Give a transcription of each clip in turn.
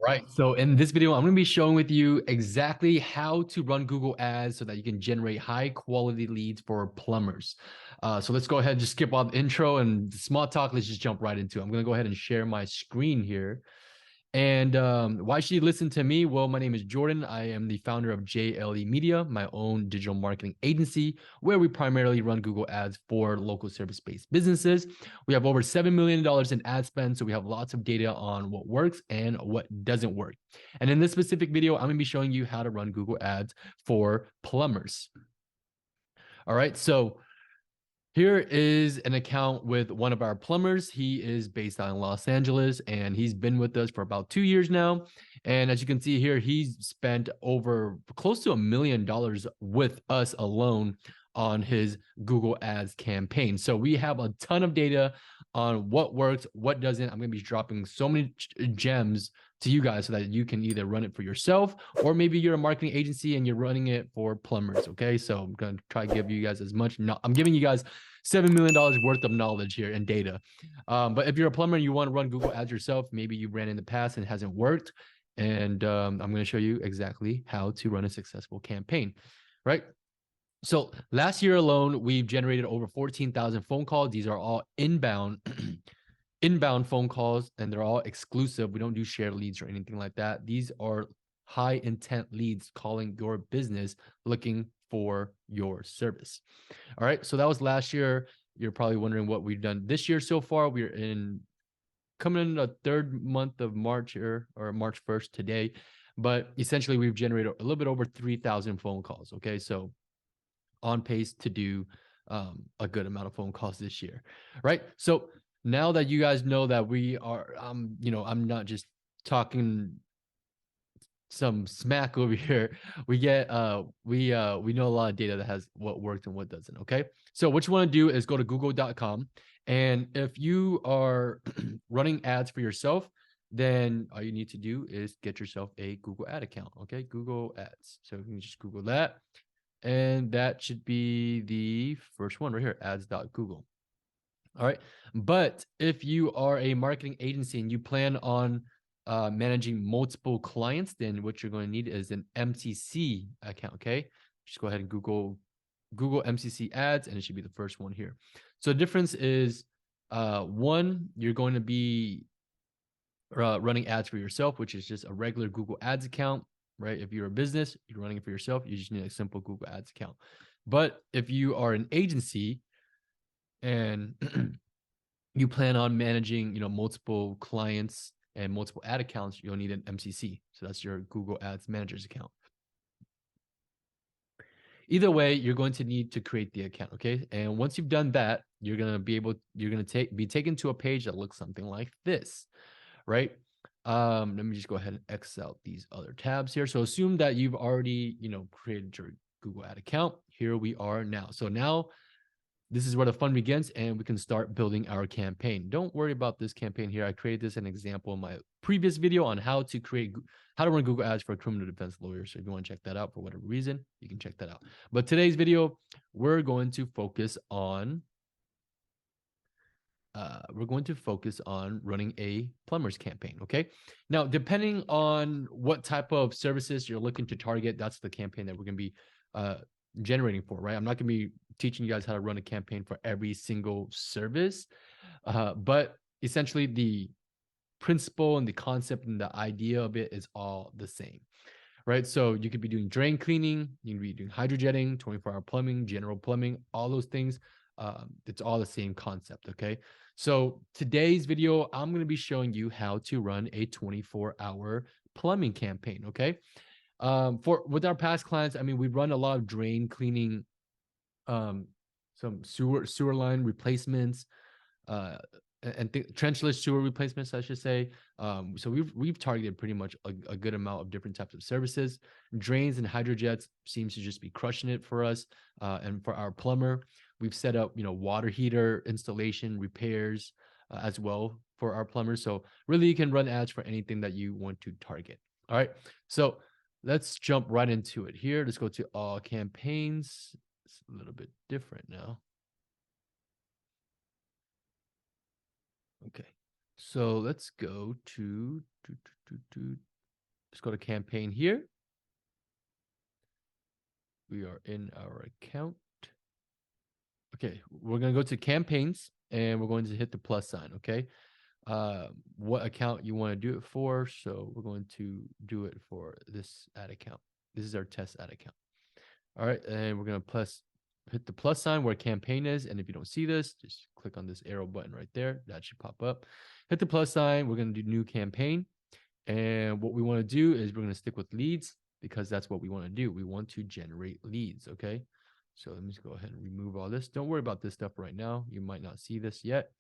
Right. So in this video, I'm going to be showing with you exactly how to run Google Ads so that you can generate high quality leads for plumbers. So let's go ahead and just skip all the intro and small talk. Let's just jump right into it. I'm going to go ahead and share my screen here. And why should you listen to me? Well, my name is Jordan. I am the founder of JLE Media, my own digital marketing agency, where we primarily run Google Ads for local service-based businesses. We have over $7 million in ad spend, so we have lots of data on what works and what doesn't work. And in this specific video, I'm going to be showing you how to run Google Ads for plumbers. All right, so here is an account with one of our plumbers. He is based out in Los Angeles and he's been with us for about 2 years now. And as you can see here, he's spent over close to $1 million with us alone on his Google Ads campaign. So we have a ton of data on what works, what doesn't. I'm going to be dropping so many gems to you guys so that you can either run it for yourself or maybe you're a marketing agency and you're running it for plumbers. Okay. So I'm going to try to give you guys as much. I'm giving you guys $7 million worth of knowledge here and data. But if you're a plumber and you want to run Google Ads yourself, maybe you ran in the past and it hasn't worked. And I'm going to show you exactly how to run a successful campaign, right? So last year alone, we've generated over 14,000 phone calls. These are all inbound inbound phone calls, and they're all exclusive. We don't do shared leads or anything like that. These are high intent leads calling your business looking for your service. All right. So that was last year. You're probably wondering what we've done this year so far. We're coming in the third month of March here, or March 1st today. But essentially, we've generated a little bit over 3,000 phone calls. Okay. So on pace to do a good amount of phone calls this year, right? So now that you guys know that we are, I'm not just talking some smack over here. We get we know a lot of data that has what worked and what doesn't. Okay, so what you want to do is go to google.com, and if you are running ads for yourself, then all you need to do is get yourself a Google ad account. Okay, Google Ads. So you can just Google that, and that should be the first one right here, ads.google. All right. But if you are a marketing agency and you plan on managing multiple clients, then what you're going to need is an MCC account. Okay. Just go ahead and Google MCC ads, and it should be the first one here. So the difference is one, you're going to be running ads for yourself, which is just a regular Google Ads account, right? If you're a business, you're running it for yourself, you just need a simple Google Ads account. But if you are an agency and you plan on managing, multiple clients and multiple ad accounts, you'll need an MCC. So that's your Google Ads Manager's account. Either way, you're going to need to create the account, okay? And once you've done that, you're going to be taken to a page that looks something like this, right? Let me just go ahead and X out these other tabs here. So assume that you've already, created your Google Ad account. Here we are now. So now this is where the fun begins, and we can start building our campaign. Don't worry about this campaign here. I created this as an example in my previous video on how to run Google Ads for a criminal defense lawyer. So if you want to check that out for whatever reason, you can check that out. But today's video, we're going to focus on running a plumbers campaign. Okay. Now, depending on what type of services you're looking to target, that's the campaign that we're going to be generating for, right? I'm not going to be teaching you guys how to run a campaign for every single service, but essentially the principle and the concept and the idea of it is all the same, right? So you could be doing drain cleaning, you can be doing hydrojetting, 24-hour plumbing, general plumbing, all those things. It's all the same concept. Okay. So today's video, I'm going to be showing you how to run a 24-hour plumbing campaign. Okay. With our past clients, I mean, we run a lot of drain cleaning, some sewer line replacements, and trenchless sewer replacements, I should say. So we've targeted pretty much a good amount of different types of services. Drains and hydrojets seems to just be crushing it for us. And for our plumber, we've set up, water heater installation, repairs as well for our plumbers. So really you can run ads for anything that you want to target. All right. So let's jump right into it here. Let's go to all campaigns. It's a little bit different now. Okay, so let's go to Let's go to campaign here. We are in our account. Okay, we're going to go to campaigns and we're going to hit the plus sign. Okay. What account you want to do it for. So we're going to do it for this ad account. This is our test ad account. All right. And we're going to hit the plus sign where campaign is. And if you don't see this, just click on this arrow button right there. That should pop up. Hit the plus sign. We're going to do new campaign. And what we want to do is we're going to stick with leads because that's what we want to do. We want to generate leads. Okay. So let me just go ahead and remove all this. Don't worry about this stuff right now. You might not see this yet,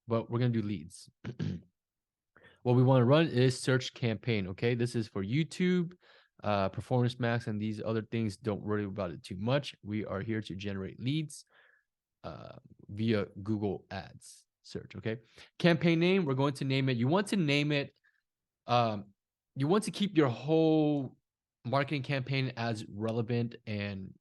but we're going to do leads. What we want to run is search campaign. Okay. This is for YouTube, Performance Max, and these other things. Don't worry about it too much. We are here to generate leads via Google Ads search. Okay. Campaign name, we're going to name it. You want to name it. You want to keep your whole marketing campaign as relevant and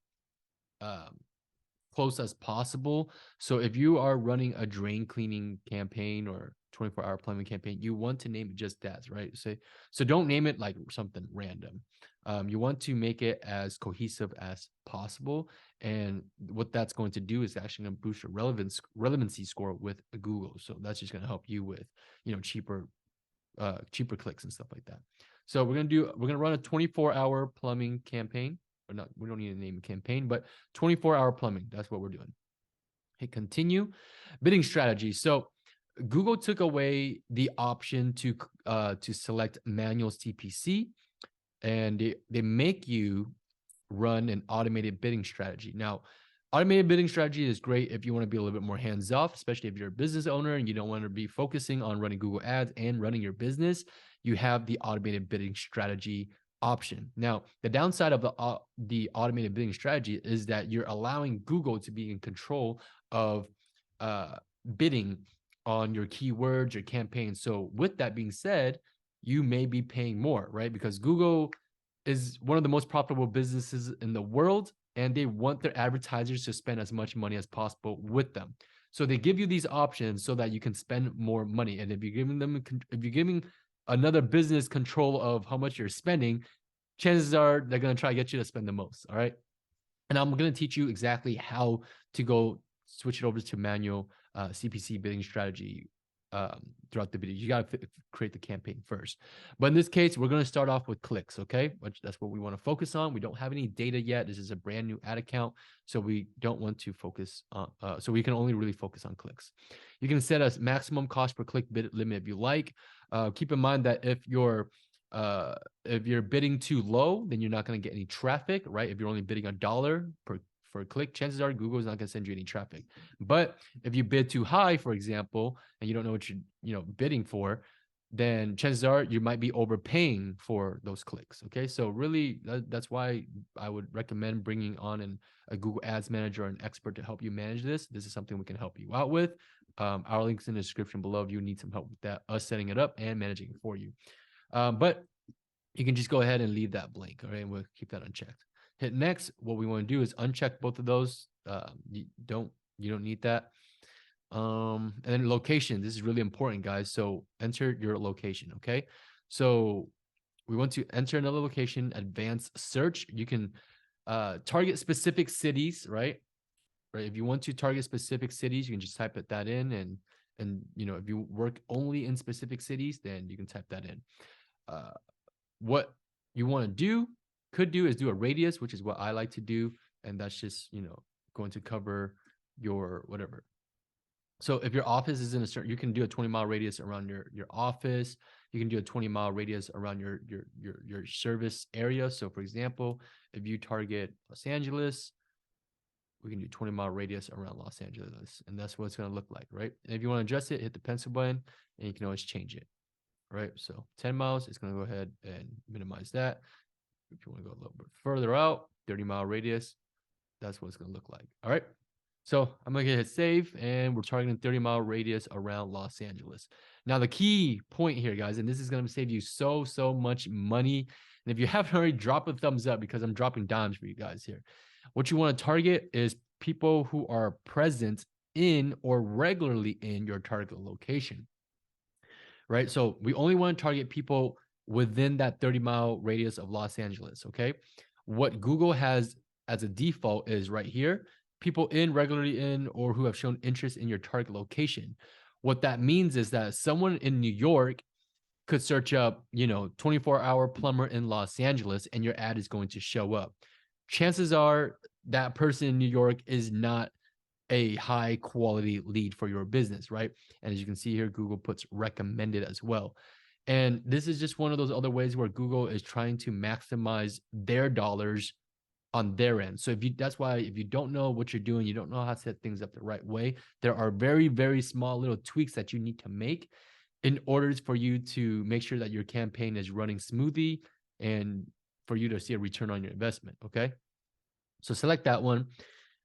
close as possible. So if you are running a drain cleaning campaign or 24-hour plumbing campaign, you want to name it just that, right? So don't name it like something random. You want to make it as cohesive as possible. And what that's going to do is actually going to boost your relevancy score with Google. So that's just going to help you with, cheaper clicks and stuff like that. So we're gonna run a 24-hour plumbing campaign. Or not, we don't need to name a campaign, but 24-hour plumbing. That's what we're doing. Hit continue. Bidding strategy. So Google took away the option to select manual CPC, and they make you run an automated bidding strategy. Now, automated bidding strategy is great if you want to be a little bit more hands-off, especially if you're a business owner and you don't want to be focusing on running Google Ads and running your business. You have the automated bidding strategy option. Now, the downside of the automated bidding strategy is that you're allowing Google to be in control of bidding on your keywords, your campaigns. So with that being said, you may be paying more, right? Because Google is one of the most profitable businesses in the world, and they want their advertisers to spend as much money as possible with them. So they give you these options so that you can spend more money. And if you're giving another business control of how much you're spending, chances are they're going to try to get you to spend the most. All right. And I'm going to teach you exactly how to go switch it over to manual CPC bidding strategy throughout the video. You got to create the campaign first. But in this case, we're going to start off with clicks, okay? That's what we want to focus on. We don't have any data yet. This is a brand new ad account, so we don't want to focus on, so we can only really focus on clicks. You can set a maximum cost per click bid limit if you like. Keep in mind that if you're bidding too low, then you're not going to get any traffic, right? If you're only bidding $1 per click, chances are Google is not going to send you any traffic. But if you bid too high, for example, and you don't know what you're bidding for, then chances are you might be overpaying for those clicks. Okay, so really that's why I would recommend bringing on a Google Ads manager or an expert to help you manage this. This is something we can help you out with. Our links in the description below if you need some help with that, us setting it up and managing it for you. But you can just go ahead and leave that blank. All right, and we'll keep that unchecked. Hit next. What we want to do is uncheck both of those. You don't need that. And then location. This is really important, guys. So enter your location. Okay. So we want to enter another location. Advanced search. You can target specific cities, right? Right. If you want to target specific cities, you can just type that in, and if you work only in specific cities, then you can type that in. What you want to could do is do a radius, which is what I like to do. And that's just, going to cover your whatever. So if your office is in a certain, you can do a 20-mile radius around your office. You can do a 20-mile radius around your service area. So for example, if you target Los Angeles, we can do 20-mile radius around Los Angeles. And that's what it's going to look like, right? And if you want to adjust it, hit the pencil button and you can always change it, right? So 10 miles, it's going to go ahead and minimize that. If you want to go a little bit further out, 30-mile radius, that's what it's going to look like. All right. So I'm going to hit save, and we're targeting 30-mile radius around Los Angeles. Now, the key point here, guys, and this is going to save you so much money. And if you haven't already, drop a thumbs up because I'm dropping dimes for you guys here. What you want to target is people who are present in or regularly in your target location, right? So we only want to target people within that 30-mile radius of Los Angeles. Okay. What Google has as a default is right here, people regularly in, or who have shown interest in your target location. What that means is that someone in New York could search up, 24-hour plumber in Los Angeles, and your ad is going to show up. Chances are that person in New York is not a high quality lead for your business, right? And as you can see here, Google puts recommended as well. And this is just one of those other ways where Google is trying to maximize their dollars on their end. So that's why if you don't know what you're doing, you don't know how to set things up the right way, there are very, very small little tweaks that you need to make in order for you to make sure that your campaign is running smoothly and for you to see a return on your investment. Okay. So select that one.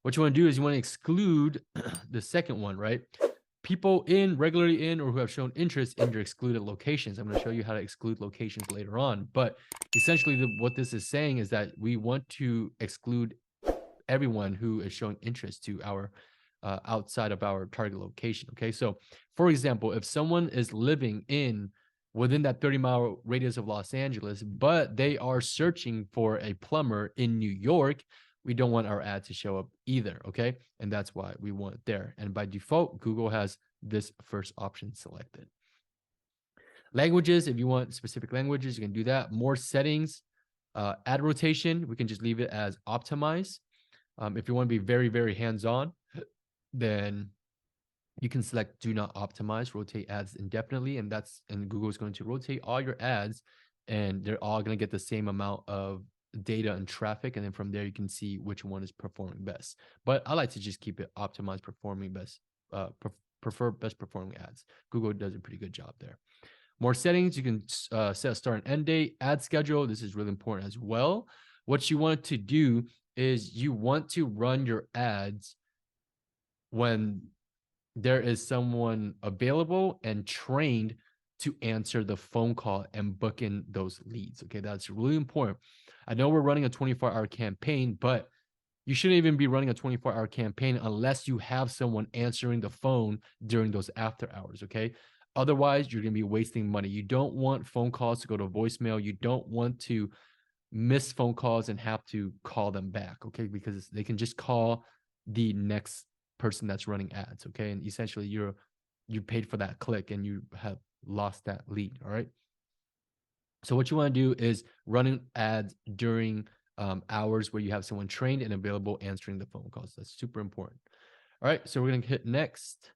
What you want to do is you want to exclude the second one, right? People regularly in, or who have shown interest in your excluded locations. I'm going to show you how to exclude locations later on. But essentially what this is saying is that we want to exclude everyone who is showing interest to our outside of our target location. Okay. So for example, if someone is living within that 30-mile radius of Los Angeles, but they are searching for a plumber in New York, we don't want our ad to show up either. Okay. And that's why we want it there. And by default, Google has this first option selected. Languages, if you want specific languages, you can do that. More settings, ad rotation, we can just leave it as optimize. If you want to be very, very hands-on, then you can select do not optimize, rotate ads indefinitely, and Google is going to rotate all your ads, and they're all going to get the same amount of data and traffic, and then from there you can see which one is performing best. But I like to just keep it optimized, performing best, prefer best performing ads. Google does a pretty good job there. More settings, you can set a start and end date, ad schedule. This is really important as well. What you want to do is you want to run your ads when there is someone available and trained to answer the phone call and book in those leads. Okay, that's really important. I know we're running a 24-hour campaign, but you shouldn't even be running a 24-hour campaign unless you have someone answering the phone during those after hours. Okay. Otherwise, you're going to be wasting money. You don't want phone calls to go to voicemail. You don't want to miss phone calls and have to call them back. Okay. Because they can just call the next person that's running ads. Okay. And essentially you paid for that click and you have lost that lead. All right. So what you want to do is running ads during hours where you have someone trained and available answering the phone calls. That's super important. All right. So we're going to hit next.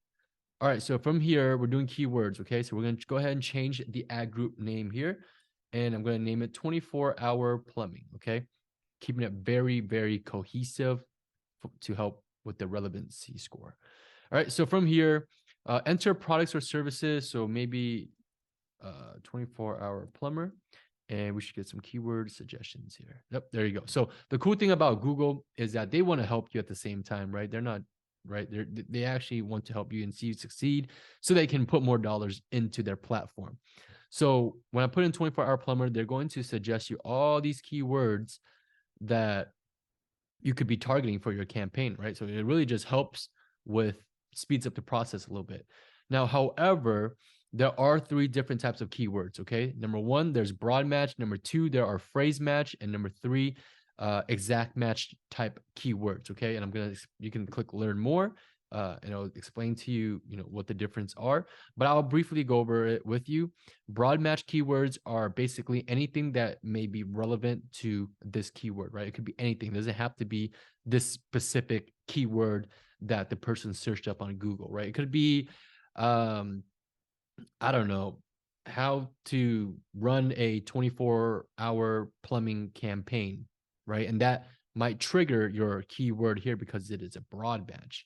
All right. So from here, we're doing keywords. Okay. So we're going to go ahead and change the ad group name here. And I'm going to name it 24-hour plumbing. Okay. Keeping it very, very cohesive to help with the relevancy score. All right. So from here, enter products or services. So maybe 24-hour plumber. And we should get some keyword suggestions here. Yep, there you go. So the cool thing about Google is that they want to help you at the same time, right? They're not, right? They actually want to help you and see you succeed so they can put more dollars into their platform. So when I put in 24-hour plumber, they're going to suggest you all these keywords that you could be targeting for your campaign, right? So it really just helps speeds up the process a little bit. Now, however, there are 3 different types of keywords, okay? Number 1, there's broad match. Number 2, there are phrase match. And number 3, exact match type keywords, okay? And you can click learn more, and I'll explain to you, what the difference are. But I'll briefly go over it with you. Broad match keywords are basically anything that may be relevant to this keyword, right? It could be anything. It doesn't have to be this specific keyword that the person searched up on Google, right? It could be, I don't know, how to run a 24-hour plumbing campaign, right? And that might trigger your keyword here because it is a broad match.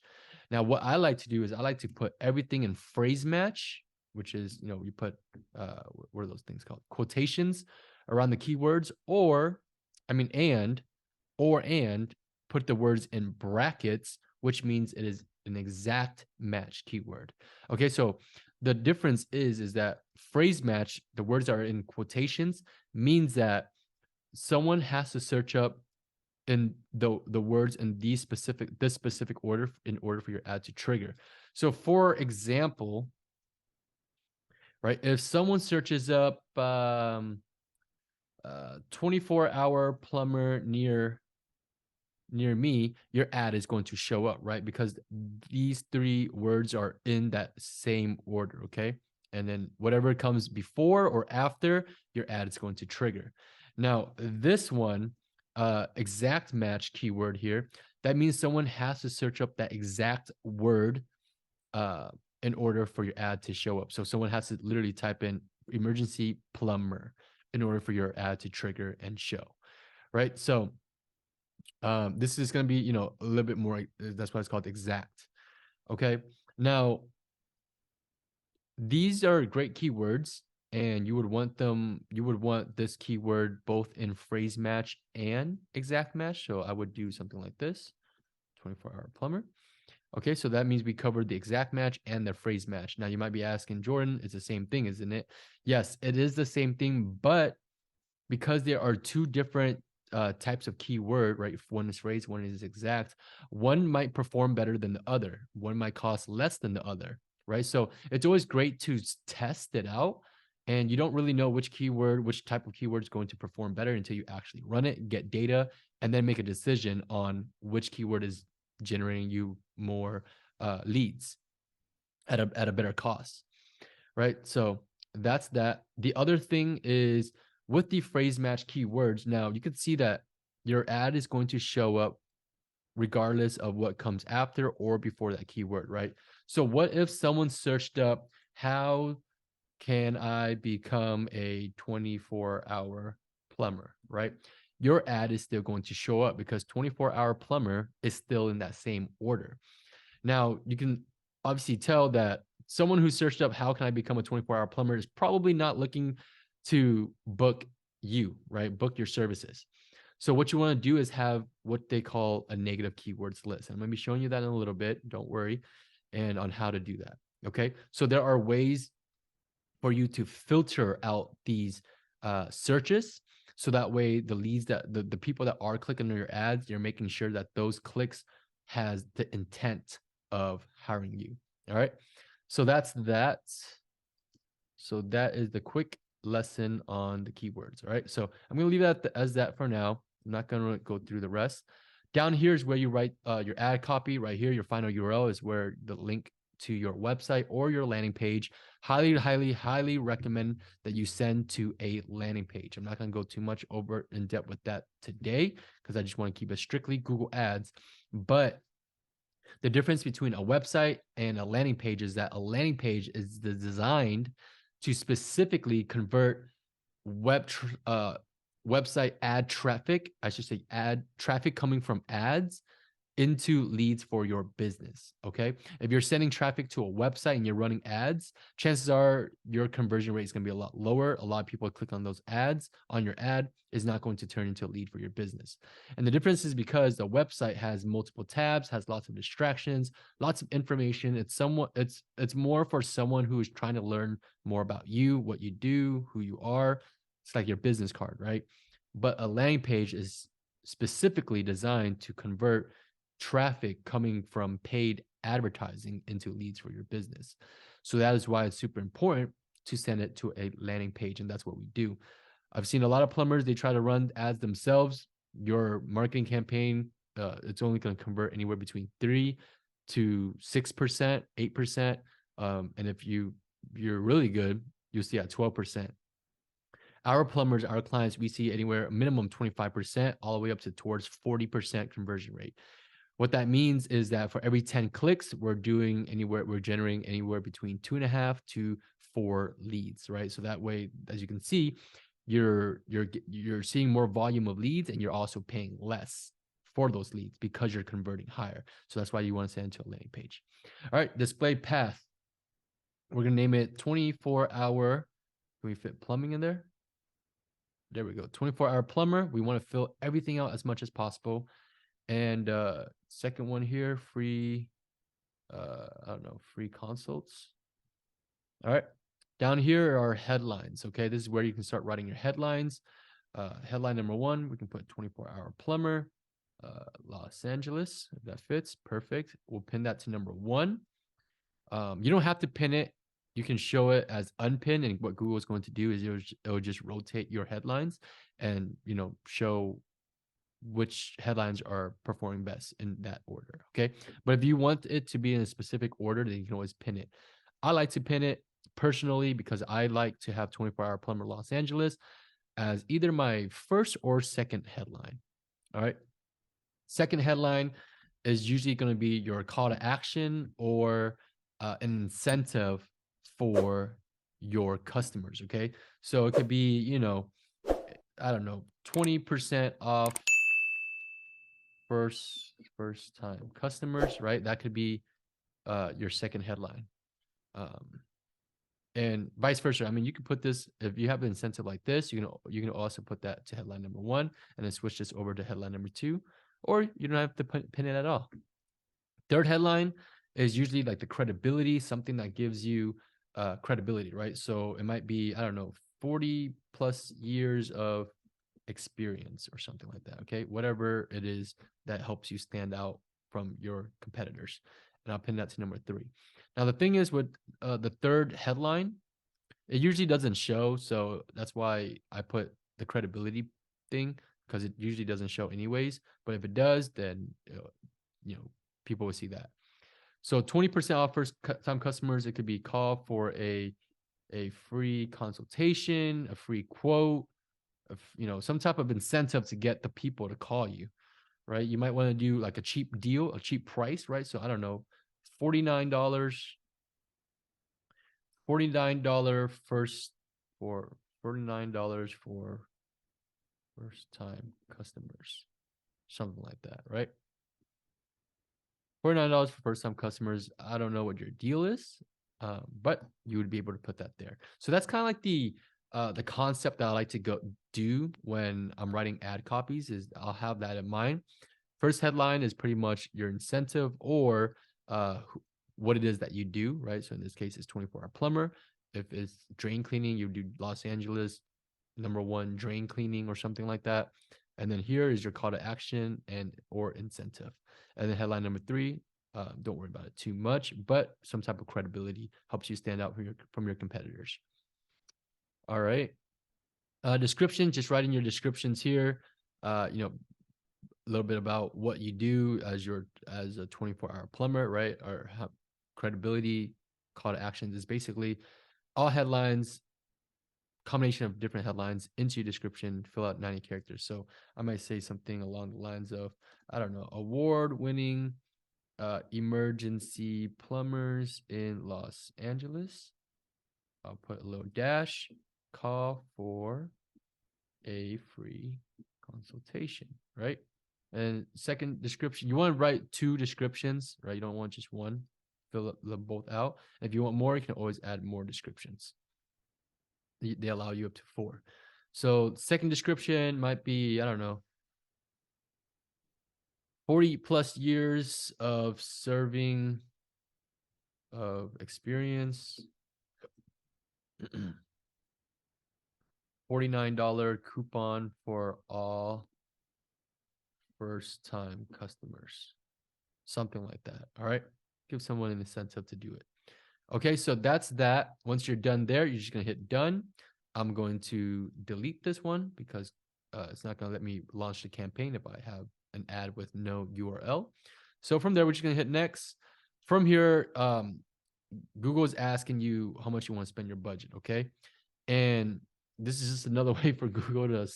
Now, what I like to do is I like to put everything in phrase match, which is, you put, what are those things called? Quotations around the keywords, and put the words in brackets, which means it is an exact match keyword. Okay, so the difference is that phrase match, the words are in quotations, means that someone has to search up in the words in this specific order in order for your ad to trigger. So for example, right, if someone searches up 24-hour plumber near me, your ad is going to show up, right? Because these three words are in that same order, okay? And then whatever comes before or after, your ad is going to trigger. Now, this one, exact match keyword here, that means someone has to search up that exact word uh, in order for your ad to show up. So someone has to literally type in emergency plumber in order for your ad to trigger and show, right? So this is going to be, you know, a little bit more, that's why it's called exact. Okay. Now, these are great keywords and you would want this keyword both in phrase match and exact match. So I would do something like this, 24-hour plumber. Okay, so that means we covered the exact match and the phrase match. Now you might be asking, Jordan, it's the same thing, isn't it? Yes, it is the same thing, but because there are two different types of keyword, right? One is phrase, one is exact. One might perform better than the other. One might cost less than the other, right? So it's always great to test it out. And you don't really know which keyword, which type of keyword is going to perform better until you actually run it, get data, and then make a decision on which keyword is generating you more leads at a better cost, right? So that's that. The other thing is with the phrase match keywords, now you can see that your ad is going to show up regardless of what comes after or before that keyword, right? So what if someone searched up, how can I become a 24-hour plumber, right? Your ad is still going to show up because 24-hour plumber is still in that same order. Now, you can obviously tell that someone who searched up how can I become a 24-hour plumber is probably not looking to book you, right? Book your services. So what you want to do is have what they call a negative keywords list. And I'm going to be showing you that in a little bit, don't worry, and on how to do that. Okay? So there are ways for you to filter out these searches. So that way the leads that the people that are clicking on your ads, you're making sure that those clicks has the intent of hiring you. All right. So that's that. So that is the quick lesson on the keywords. All right. So I'm going to leave that as that for now. I'm not going to go through the rest. Down here is where you write your ad copy. Right here, your final URL is where the link to your website or your landing page. Highly recommend that you send to a landing page. I'm not going to go too much over in depth with that today because I just want to keep it strictly Google Ads. But the difference between a website and a landing page is that a landing page is designed to specifically convert website ad traffic, I should say ad traffic coming from ads into leads for your business. Okay. If you're sending traffic to a website and you're running ads, chances are your conversion rate is going to be a lot lower. A lot of people click on those ads on your ad is not going to turn into a lead for your business. And the difference is because the website has multiple tabs, has lots of distractions, lots of information. It's more for someone who is trying to learn more about you, what you do, who you are. It's like your business card, right? But a landing page is specifically designed to convert traffic coming from paid advertising into leads for your business. So that is why it's super important to send it to a landing page. And that's what we do. I've seen a lot of plumbers, they try to run ads themselves. Your marketing campaign, it's only going to convert anywhere between 3 to 6%, 8%. And if you're really good, you'll see at 12%. Our plumbers, our clients, we see anywhere minimum 25% all the way up to towards 40% conversion rate. What that means is that for every 10 clicks, we're generating anywhere between 2.5 to 4 leads, right? So that way, as you can see, you're seeing more volume of leads and you're also paying less for those leads because you're converting higher. So that's why you want to send it to a landing page. All right, display path. We're gonna name it 24-hour. Can we fit plumbing in there? There we go. 24-hour plumber. We want to fill everything out as much as possible. And second one here, free, I don't know, free consults. All right. Down here are headlines. Okay. This is where you can start writing your headlines. Headline number 1, we can put 24-hour plumber, Los Angeles, if that fits. Perfect. We'll pin that to number 1. You don't have to pin it you can show it as unpinned, and what Google is going to do is it'll just rotate your headlines and show which headlines are performing best in that order. Okay. But if you want it to be in a specific order, then you can always pin it. I like to pin it personally because I like to have 24-hour plumber Los Angeles as either my first or second headline. All right. Second headline is usually going to be your call to action or an incentive for your customers. Okay. So it could be, I don't know, 20% off first time customers, right? That could be your second headline. And vice versa. I mean, you can put this, if you have an incentive like this, you can also put that to headline number 1 and then switch this over to headline number 2, or you don't have to pin it at all. Third headline is usually like the credibility, something that gives you credibility, right? So it might be, I don't know, 40 plus years of experience or something like that. Okay. Whatever it is that helps you stand out from your competitors. And I'll pin that to number 3. Now, the thing is with the third headline, it usually doesn't show. So that's why I put the credibility thing, because it usually doesn't show anyways. But if it does, then, people will see that. So 20% off first time customers, it could be call for a free consultation, a free quote, some type of incentive to get the people to call you, right? You might want to do like a cheap deal, a cheap price, right? So I don't know, $49 first for $49 for first time customers, something like that, right? $49 for first time customers. I don't know what your deal is, but you would be able to put that there. So that's kind of like the concept that I like to go do when I'm writing ad copies. Is I'll have that in mind. First headline is pretty much your incentive or what it is that you do, right? So in this case, it's 24-hour plumber. If it's drain cleaning, you do Los Angeles #1 drain cleaning or something like that. And then here is your call to action and or incentive. And then headline number 3, don't worry about it too much, but some type of credibility helps you stand out from your competitors. All right. Description, just writing your descriptions here. A little bit about what you do as a 24-hour plumber, right? Or credibility, call to actions is basically all headlines, combination of different headlines into your description, fill out 90 characters. So I might say something along the lines of, I don't know, award-winning emergency plumbers in Los Angeles. I'll put a little dash, call for a free consultation, right? And second description, you want to write 2 descriptions, right? You don't want just one, fill them both out. And if you want more, you can always add more descriptions. They allow you up to 4. So second description might be, I don't know, 40 plus years of serving of experience, $49 coupon for all first time customers, something like that. All right. Give someone an incentive to do it. Okay. So that's that. Once you're done there, you're just going to hit done. I'm going to delete this one because it's not going to let me launch the campaign if I have an ad with no URL. So from there, we're just going to hit next. From here, Google is asking you how much you want to spend your budget. Okay. And this is just another way for Google to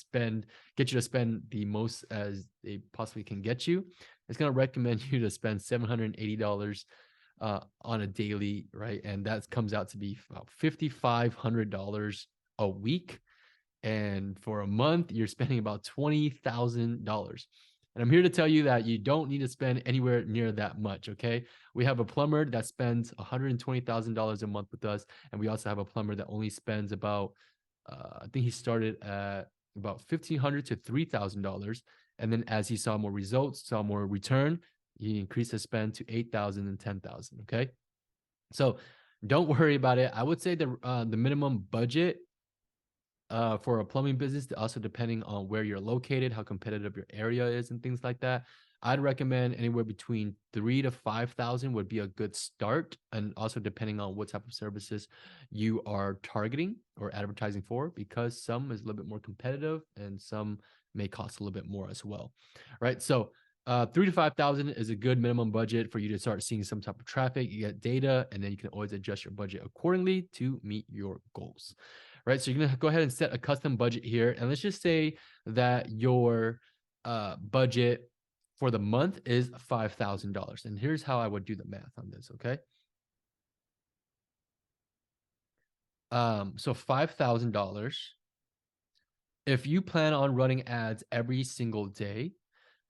get you to spend the most as they possibly can get you. It's going to recommend you to spend $780 on a daily, right? And that comes out to be about $5,500 a week. And for a month, you're spending about $20,000. And I'm here to tell you that you don't need to spend anywhere near that much, okay? We have a plumber that spends $120,000 a month with us. And we also have a plumber that only spends about, I think he started at about $1,500 to $3,000. And then as he saw more results, saw more return, he increased his spend to $8,000 and $10,000, okay? So don't worry about it. I would say the minimum budget For a plumbing business, also depending on where you're located, how competitive your area is, and things like that. I'd recommend anywhere between 3 to 5,000 would be a good start, and also depending on what type of services you are targeting or advertising for, because some is a little bit more competitive and some may cost a little bit more as well, right? So 3 to 5,000 is a good minimum budget for you to start seeing some type of traffic. You get data, and then you can always adjust your budget accordingly to meet your goals, right? So you're gonna go ahead and set a custom budget here, and let's just say that your budget for the month is $5,000. And here's how I would do the math on this, okay? So $5,000. If you plan on running ads every single day,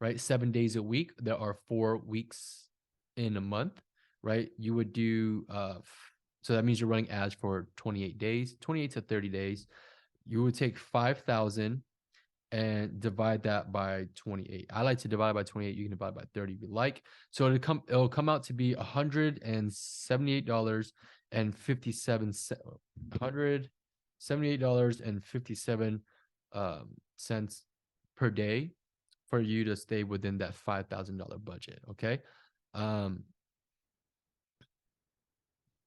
right? 7 days a week, there are 4 weeks in a month, right? You would do so that means you're running ads for 28 days, 28 to 30 days. You would take 5,000 and divide that by 28. I like to divide by 28. You can divide by 30 if you like. So it'll come out to be $178.57 $178.57 cents per day for you to stay within that $5,000 budget. Okay. Um,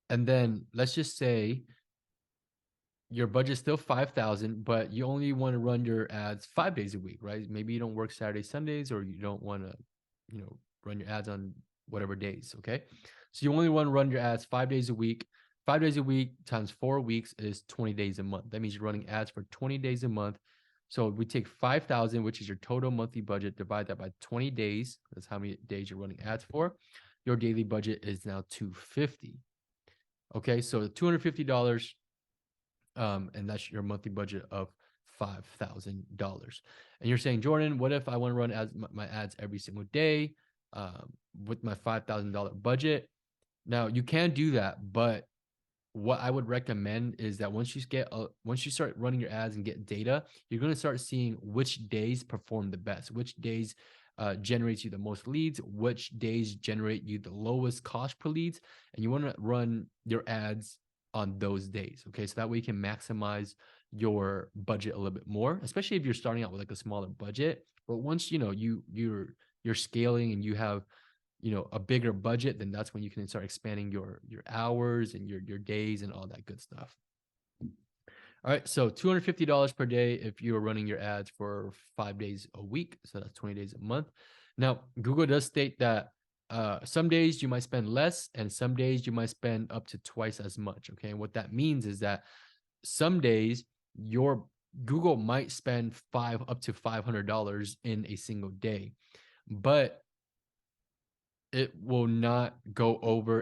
and then let's just say your budget's still 5,000, but you only want to run your ads 5 days a week, right? Maybe you don't work Saturdays, Sundays, or you don't want to, run your ads on whatever days. Okay. So you only want to run your ads 5 days a week. 5 days a week times 4 weeks is 20 days a month. That means you're running ads for 20 days a month. So we take 5,000, which is your total monthly budget, divide that by 20 days. That's how many days you're running ads for. Your daily budget is now $250. Okay. So $250. And that's your monthly budget of $5,000. And you're saying, Jordan, what if I want to run my ads every single day with my $5,000 budget? Now you can do that, but what I would recommend is that once you start running your ads and get data, you're going to start seeing which days perform the best, which days generates you the most leads, which days generate you the lowest cost per leads, and you want to run your ads on those days. Okay, so that way you can maximize your budget a little bit more, especially if you're starting out with like a smaller budget. But once you're scaling and you have a bigger budget, then that's when you can start expanding your hours and your days and all that good stuff. All right, so $250 per day if you're running your ads for 5 days a week, so that's 20 days a month. Now Google does state that some days you might spend less and some days you might spend up to twice as much. Okay, and what that means is that some days your Google might spend up to $500 in a single day, but it will not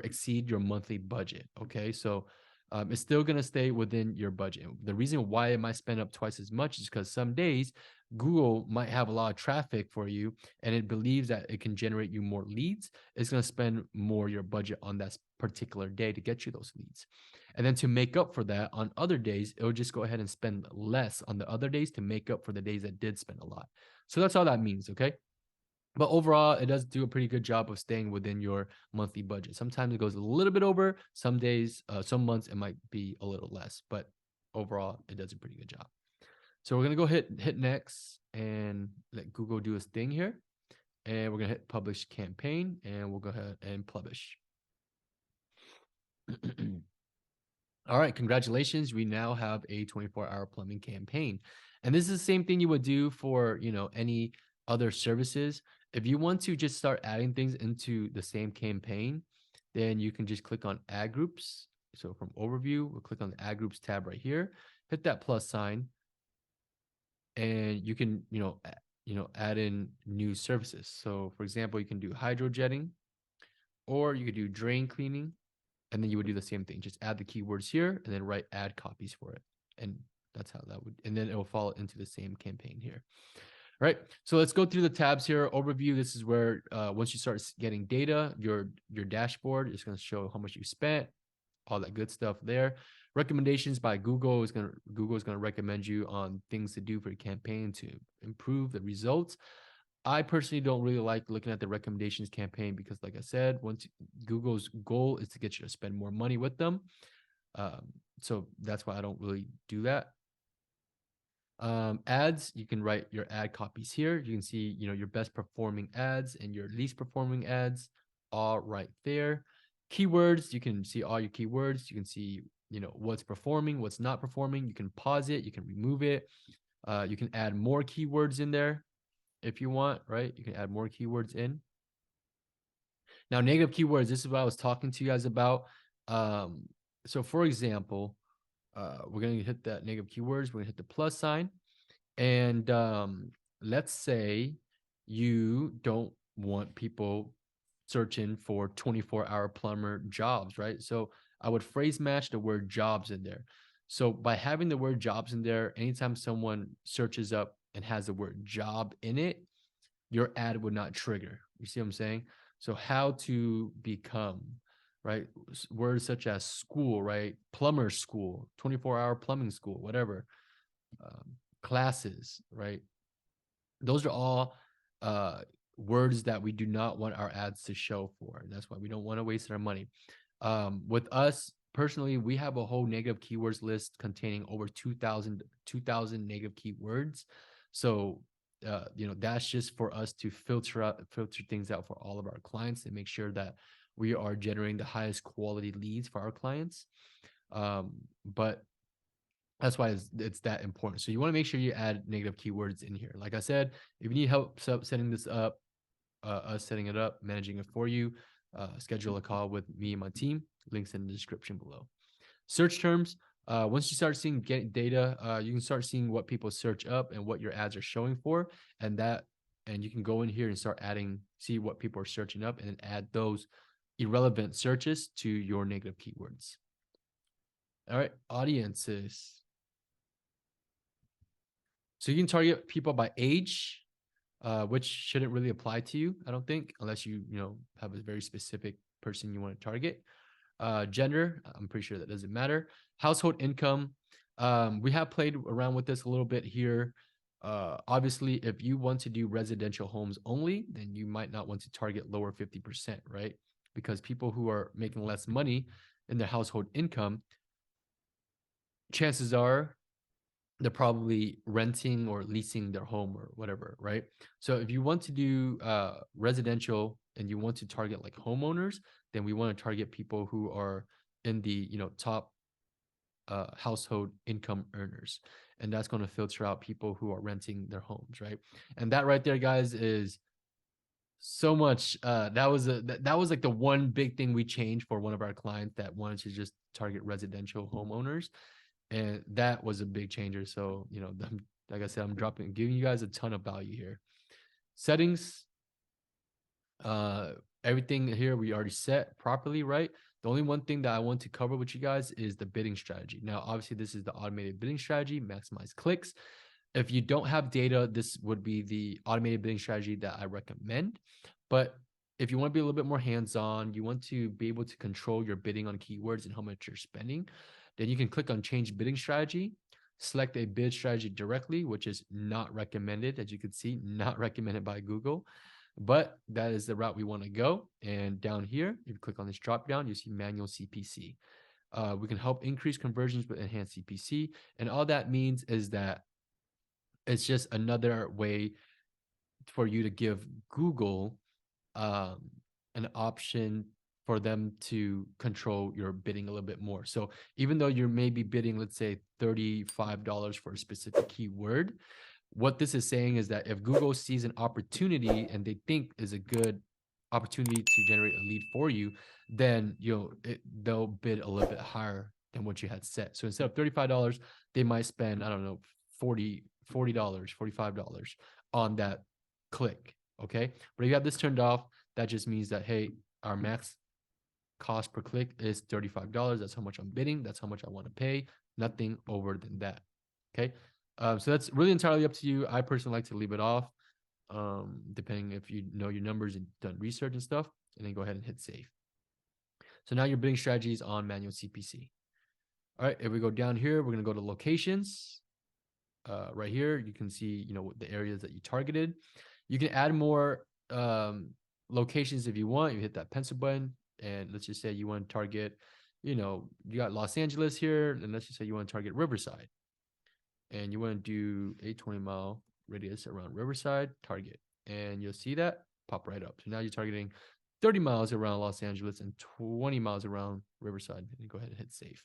exceed your monthly budget. Okay. So it's still going to stay within your budget. The reason why it might spend up twice as much is because some days Google might have a lot of traffic for you and it believes that it can generate you more leads. It's going to spend more your budget on that particular day to get you those leads. And then to make up for that on other days, it'll just go ahead and spend less on the other days to make up for the days that did spend a lot. So that's all that means. Okay. But overall, it does do a pretty good job of staying within your monthly budget. Sometimes it goes a little bit over. Some days, some months, it might be a little less. But overall, it does a pretty good job. So we're going to go hit next and let Google do its thing here. And we're going to hit publish campaign. And we'll go ahead and publish. All right, congratulations. We now have a 24-hour plumbing campaign. And this is the same thing you would do for, any other services. If you want to just start adding things into the same campaign, then you can just click on ad groups. So from overview, we'll click on the ad groups tab right here, hit that plus sign, and you can, add in new services. So for example, you can do hydrojetting, or you could do drain cleaning, and then you would do the same thing. Just add the keywords here and then write ad copies for it. And that's how that would, and then it will fall into the same campaign here. All right, so let's go through the tabs here. Overview, this is where once you start getting data, your dashboard is going to show how much you spent, all that good stuff there. Recommendations by Google is going to recommend you on things to do for your campaign to improve the results. I personally don't really like looking at the recommendations campaign because, like I said, once Google's goal is to get you to spend more money with them. So that's why I don't really do that. Ads, you can write your ad copies here. You can see, your best performing ads and your least performing ads all right there. Keywords, you can see all your keywords. You can see, what's performing, what's not performing. You can pause it, you can remove it. You can add more keywords in there if you want, right? You can add more keywords in. Now, negative keywords, this is what I was talking to you guys about. So for example, we're going to hit that negative keywords. We're going to hit the plus sign. And let's say you don't want people searching for 24-hour plumber jobs, right? So I would phrase match the word jobs in there. So by having the word jobs in there, anytime someone searches up and has the word job in it, your ad would not trigger. You see what I'm saying? So how to become, right? Words such as school, right? Plumber school, 24-hour plumbing school, whatever. Classes, right? Those are all words that we do not want our ads to show for. And that's why we don't want to waste our money. With us personally, we have a whole negative keywords list containing over 2,000 negative keywords. So, that's just for us to filter things out for all of our clients and make sure that we are generating the highest quality leads for our clients. But that's why it's that important. So you want to make sure you add negative keywords in here. Like I said, if you need help setting this up, us setting it up, managing it for you, schedule a call with me and my team. Links in the description below. Search terms. Once you start seeing data, you can start seeing what people search up and what your ads are showing for, and you can go in here and start see what people are searching up, and then add those irrelevant searches to your negative keywords. All right, audiences. So you can target people by age, which shouldn't really apply to you, I don't think, unless you have a very specific person you want to target. Gender, I'm pretty sure that doesn't matter. Household income, we have played around with this a little bit here. Obviously, if you want to do residential homes only, then you might not want to target lower 50%, right? Because people who are making less money in their household income, chances are they're probably renting or leasing their home or whatever, right? So if you want to do residential and you want to target like homeowners, then we want to target people who are in the top household income earners, and that's going to filter out people who are renting their homes, right? And that right there, guys, is so much. That was like the one big thing we changed for one of our clients that wanted to just target residential homeowners, and that was a big changer. So like I said, I'm giving you guys a ton of value here. Settings, everything here we already set properly, right? The only one thing that I want to cover with you guys is the bidding strategy. Now, obviously, this is the automated bidding strategy, maximize clicks. If you don't have data, this would be the automated bidding strategy that I recommend. But if you want to be a little bit more hands-on, you want to be able to control your bidding on keywords and how much you're spending, then you can click on change bidding strategy, select a bid strategy directly, which is not recommended. As you can see, not recommended by Google, but that is the route we want to go. And down here, if you click on this drop down, you see manual CPC. We can help increase conversions with enhanced CPC. And all that means is that it's just another way for you to give Google an option for them to control your bidding a little bit more. So even though you're maybe bidding, let's say $35 for a specific keyword, what this is saying is that if Google sees an opportunity and they think is a good opportunity to generate a lead for you, then they'll bid a little bit higher than what you had set. So instead of $35, they might spend, I don't know, $40, $45 on that click. Okay. But if you have this turned off, that just means that, hey, our max cost per click is $35. That's how much I'm bidding. That's how much I want to pay. Nothing over than that. Okay. So that's really entirely up to you. I personally like to leave it off, depending if you know your numbers and done research and stuff, and then go ahead and hit save. So now your bidding strategy is on manual CPC. All right. If we go down here, we're going to go to locations. Right here, you can see, the areas that you targeted. You can add more locations if you want. You hit that pencil button, and let's just say you want to target, you got Los Angeles here, and let's just say you want to target Riverside. and you want to do a 20-mile radius around Riverside, target. And you'll see that pop right up. So now you're targeting 30 miles around Los Angeles and 20 miles around Riverside. And go ahead and hit save.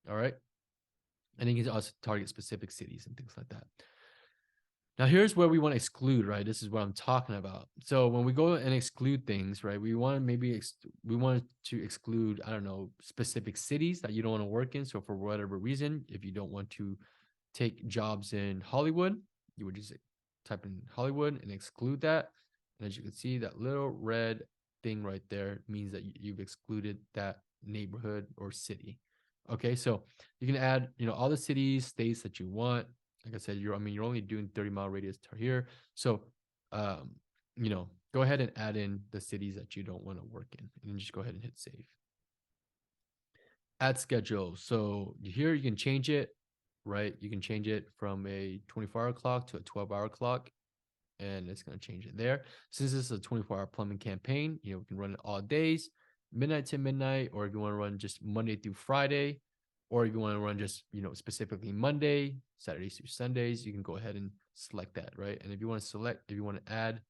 All right. And then you can also target specific cities and things like that. Now, here's where we want to exclude, right? This is what I'm talking about. So when we go and exclude things, right, we want to we want to exclude, I don't know, specific cities that you don't want to work in. So for whatever reason, if you don't want to take jobs in Hollywood, you would just type in Hollywood and exclude that. And as you can see, that little red thing right there means that you've excluded that neighborhood or city. Okay, so you can add, all the cities, states that you want. Like I said, you're only doing 30-mile radius to here. So, um, go ahead and add in the cities that you don't want to work in, and then just go ahead and hit save. Add schedule. So here you can change it, right? You can change it from a 24-hour clock to a 12-hour clock, and it's going to change it there. Since this is a 24-hour plumbing campaign, we can run it all days, midnight to midnight, or if you want to run just Monday through Friday, or if you want to run just, specifically Monday, Saturdays through Sundays, you can go ahead and select that, right? And if you want to add,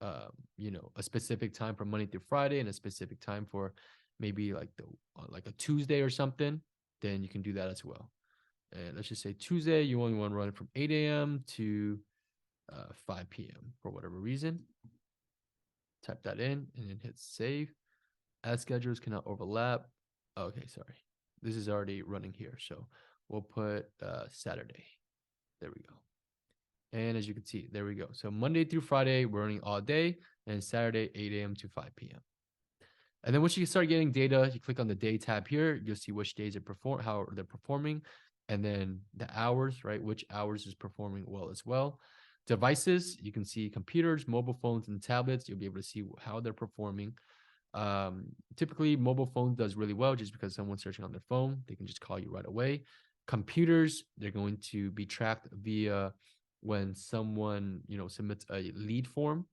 a specific time for Monday through Friday and a specific time for maybe like a Tuesday or something, then you can do that as well. And let's just say Tuesday, you only want to run it from 8 a.m. to 5 p.m. for whatever reason. Type that in and then hit save. Ad schedules cannot overlap. Okay, sorry. This is already running here. So we'll put Saturday. There we go. And as you can see, there we go. So Monday through Friday, we're running all day, and Saturday, 8 a.m. to 5 p.m. And then once you start getting data, you click on the day tab here. You'll see which days how they're performing, and then the hours, right? Which hours is performing well as well. Devices, you can see computers, mobile phones, and tablets. You'll be able to see how they're performing. Typically, mobile phone does really well just because someone's searching on their phone. They can just call you right away. Computers, they're going to be tracked via when someone, submits a lead form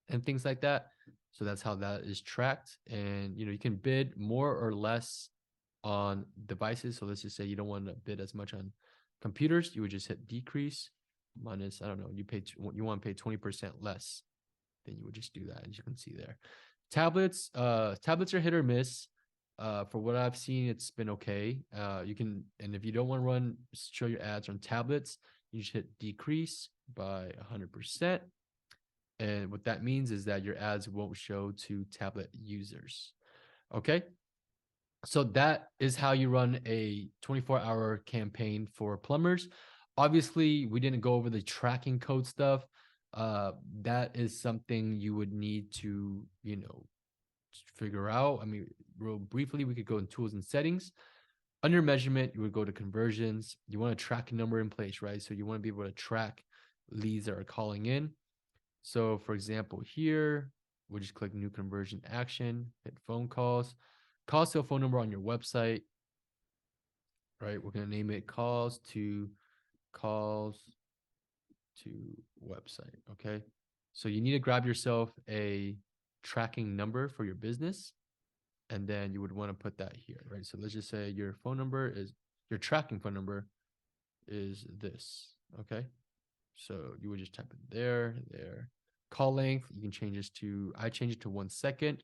and things like that. So that's how that is tracked. And, you can bid more or less on devices. So let's just say you don't want to bid as much on computers. You would just hit decrease minus, I don't know, you want to pay 20% less. Then you would just do that, as you can see there. Tablets are hit or miss. For what I've seen, it's been okay. And if you don't want to show your ads on tablets, you just hit decrease by 100%. And what that means is that your ads won't show to tablet users. Okay. So that is how you run a 24-hour campaign for plumbers. Obviously, we didn't go over the tracking code stuff. That is something you would need to, figure out. Real briefly, we could go in tools and settings. Under measurement, you would go to conversions. You want a tracking number in place, right? So you want to be able to track leads that are calling in. So for example, here, we'll just click new conversion action, hit phone calls, calls to a phone number on your website, right? We're going to name it calls to website. Okay. So you need to grab yourself a tracking number for your business. And then you would want to put that here, right? So let's just say your tracking phone number is this. Okay. So you would just type it there. Call length, you can change this to, I change it to 1 second.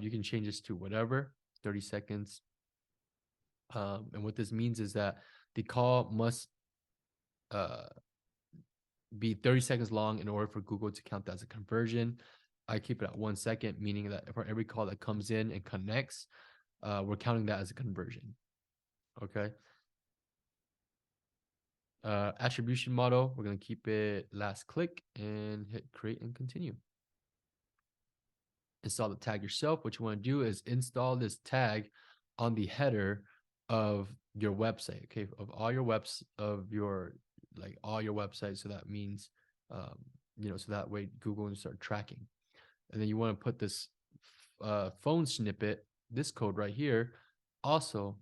You can change this to whatever, 30 seconds. And what this means is that the call must be 30 seconds long in order for Google to count that as a conversion. I keep it at 1 second, meaning that for every call that comes in and connects, we're counting that as a conversion. Okay. Attribution model, we're going to keep it last click and hit create and continue. Install the tag yourself. What you want to do is install this tag on the header of your website, okay, of all your websites. So that means, so that way Google will start tracking. And then you want to put this phone snippet, this code right here, also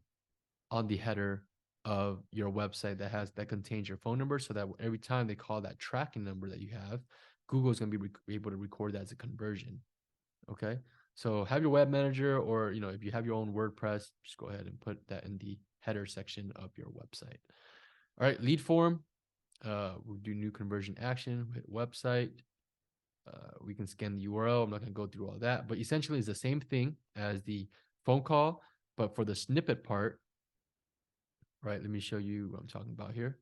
on the header of your website that contains your phone number, so that every time they call that tracking number that you have, Google is going to be able to record that as a conversion. Okay. So have your web manager, or, if you have your own WordPress, just go ahead and put that in the header section of your website. All right, lead form. We'll do new conversion action, hit website. We can scan the URL. I'm not going to go through all that, but essentially it's the same thing as the phone call, but for the snippet part, right? Let me show you what I'm talking about here.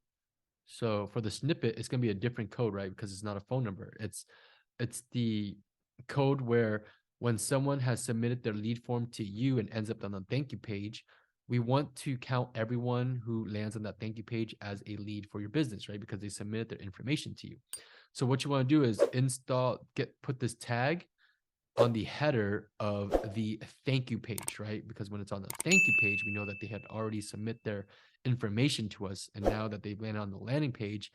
So for the snippet, it's going to be a different code, right? Because it's not a phone number. It's the code where when someone has submitted their lead form to you and ends up on the thank you page, we want to count everyone who lands on that thank you page as a lead for your business, right? Because they submitted their information to you. So what you want to do is put this tag on the header of the thank you page, right? Because when it's on the thank you page, we know that they had already submit their information to us. And now that they've landed on the landing page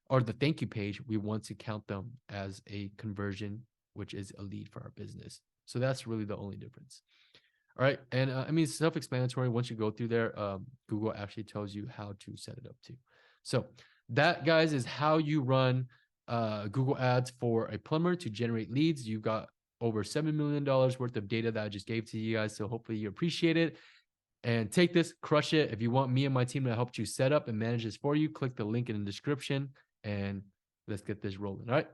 or the thank you page, we want to count them as a conversion, which is a lead for our business. So that's really the only difference. All right. And I mean, self-explanatory. Once you go through there, Google actually tells you how to set it up too. So that, guys, is how you run Google Ads for a plumber to generate leads. You've got over $7 million worth of data that I just gave to you guys. So hopefully you appreciate it and take this, crush it. If you want me and my team to help you set up and manage this for you, click the link in the description and let's get this rolling. All right.